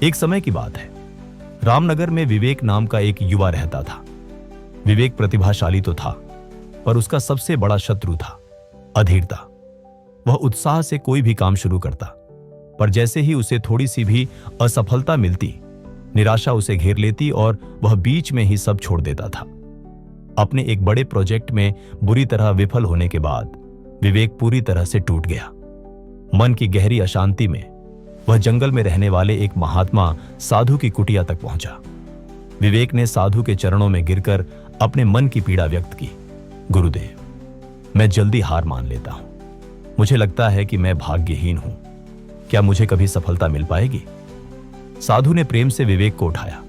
एक समय की बात है, रामनगर में विवेक नाम का एक युवा रहता था। विवेक प्रतिभाशाली तो था, पर उसका सबसे बड़ा शत्रु था अधीरता। वह उत्साह से कोई भी काम शुरू करता, पर जैसे ही उसे थोड़ी सी भी असफलता मिलती, निराशा उसे घेर लेती और वह बीच में ही सब छोड़ देता था। अपने एक बड़े प्रोजेक्ट में बुरी तरह विफल होने के बाद विवेक पूरी तरह से टूट गया। मन की गहरी अशांति में वह जंगल में रहने वाले एक महात्मा साधु की कुटिया तक पहुंचा। विवेक ने साधु के चरणों में गिरकर अपने मन की पीड़ा व्यक्त की। गुरुदेव, मैं जल्दी हार मान लेता हूं। मुझे लगता है कि मैं भाग्यहीन हूं। क्या मुझे कभी सफलता मिल पाएगी? साधु ने प्रेम से विवेक को उठाया।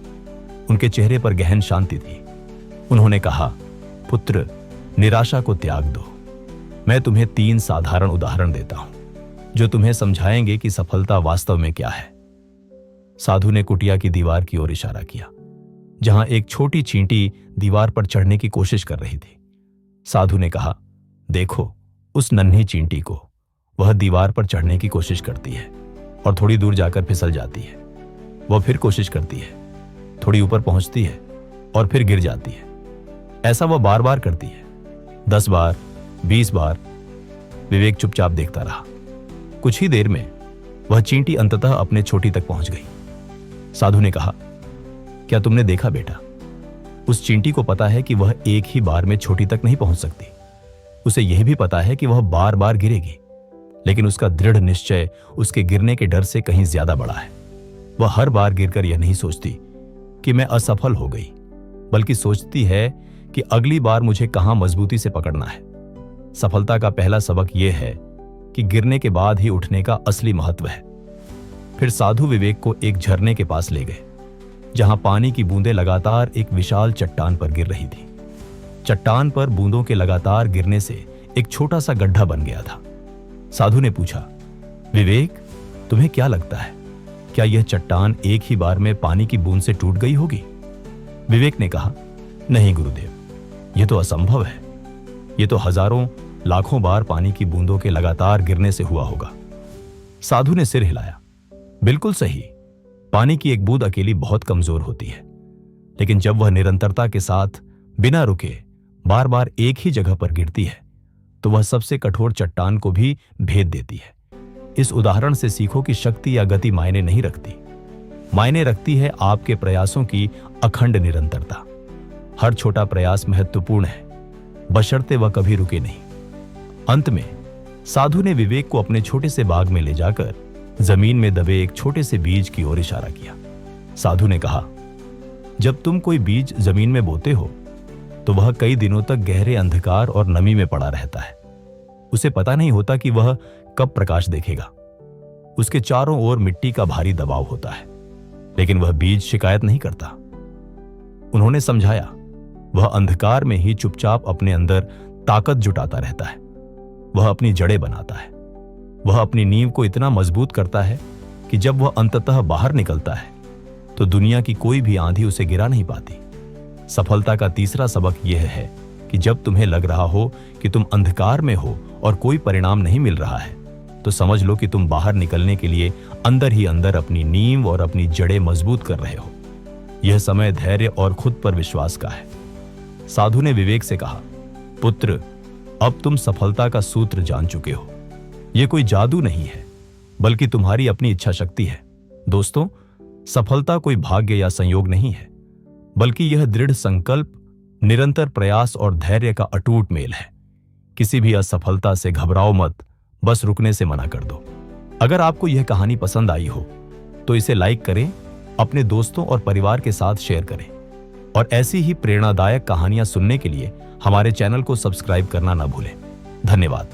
उनके चेहरे पर गहन शांति थी। उन्होंने कहा, पुत्र, निराशा को त्याग दो। मैं तुम्हें 3 साधारण उदाहरण देता हूं जो तुम्हें समझाएंगे कि सफलता वास्तव में क्या है। साधु ने कुटिया की दीवार की ओर इशारा किया, जहां एक छोटी चींटी दीवार पर चढ़ने की कोशिश कर रही थी। साधु ने कहा, देखो उस नन्ही चींटी को। वह दीवार पर चढ़ने की कोशिश करती है और थोड़ी दूर जाकर फिसल जाती है। वह फिर कोशिश करती है, थोड़ी ऊपर पहुंचती है और फिर गिर जाती है। ऐसा वह बार बार करती है, 10 बार, 20 बार। विवेक चुपचाप देखता रहा। कुछ ही देर में वह चींटी अंततः अपने चोटी तक पहुंच गई। साधु ने कहा, क्या तुमने देखा बेटा? उस चींटी को पता है कि वह एक ही बार में चोटी तक नहीं पहुंच सकती। उसे यह भी पता है कि वह बार बार गिरेगी, लेकिन उसका दृढ़ निश्चय उसके गिरने के डर से कहीं ज्यादा बड़ा है। वह हर बार गिरकर यह नहीं सोचती कि मैं असफल हो गई, बल्कि सोचती है कि अगली बार मुझे कहां मजबूती से पकड़ना है। सफलता का पहला सबक यह है कि गिरने के बाद ही उठने का असली महत्व है। फिर साधु विवेक को एक झरने के पास ले गए, जहां पानी की बूंदें लगातार एक विशाल चट्टान पर गिर रही थी। चट्टान पर बूंदों के लगातार गिरने से एक छोटा सा गड्ढा बन गया था। साधु ने पूछा, विवेक, तुम्हें क्या लगता है, क्या यह चट्टान एक ही बार में पानी की बूंद से टूट गई होगी? विवेक ने कहा, नहीं गुरुदेव, यह तो असंभव है। यह तो हजारों लाखों बार पानी की बूंदों के लगातार गिरने से हुआ होगा। साधु ने सिर हिलाया। बिल्कुल सही, पानी की एक बूंद अकेली बहुत कमजोर होती है, लेकिन जब वह निरंतरता के साथ बिना रुके बार बार एक ही जगह पर गिरती है, तो वह सबसे कठोर चट्टान को भी भेद देती है। इस उदाहरण से सीखो कि शक्ति या गति मायने नहीं रखती। मायने रखती है आपके प्रयासों की अखंड निरंतरता। हर छोटा प्रयास महत्वपूर्ण है, बशर्ते वह कभी रुके नहीं। अंत में साधु ने विवेक को अपने छोटे से बाग में ले जाकर जमीन में दबे एक छोटे से बीज की ओर इशारा किया। साधु ने कहा, जब तुम कोई बीज जमीन में बोते हो तो वह कई दिनों तक गहरे अंधकार और नमी में पड़ा रहता है। उसे पता नहीं होता कि वह कब प्रकाश देखेगा। उसके चारों ओर मिट्टी का भारी दबाव होता है, लेकिन वह बीज शिकायत नहीं करता। उन्होंने समझाया, वह अंधकार में ही चुपचाप अपने अंदर ताकत जुटाता रहता है। वह अपनी जड़ें बनाता है। वह अपनी नींव को इतना मजबूत करता है कि जब वह अंततः बाहर निकलता है तो दुनिया की कोई भी आंधी उसे गिरा नहीं पाती। सफलता का तीसरा सबक यह है कि जब तुम्हें लग रहा हो कि तुम अंधकार में हो और कोई परिणाम नहीं मिल रहा है, तो समझ लो कि तुम बाहर निकलने के लिए अंदर ही अंदर अपनी नींव और अपनी जड़ें मजबूत कर रहे हो। यह समय धैर्य और खुद पर विश्वास का है। साधु ने विवेक से कहा, पुत्र, अब तुम सफलता का सूत्र जान चुके हो। यह कोई जादू नहीं है, बल्कि तुम्हारी अपनी इच्छा शक्ति है। दोस्तों, सफलता कोई भाग्य या संयोग नहीं है, बल्कि यह दृढ़ संकल्प, निरंतर प्रयास और धैर्य का अटूट मेल है। किसी भी असफलता से घबराओ मत, बस रुकने से मना कर दो। अगर आपको यह कहानी पसंद आई हो तो इसे लाइक करें, अपने दोस्तों और परिवार के साथ शेयर करें और ऐसी ही प्रेरणादायक कहानियां सुनने के लिए हमारे चैनल को सब्सक्राइब करना ना भूलें। धन्यवाद।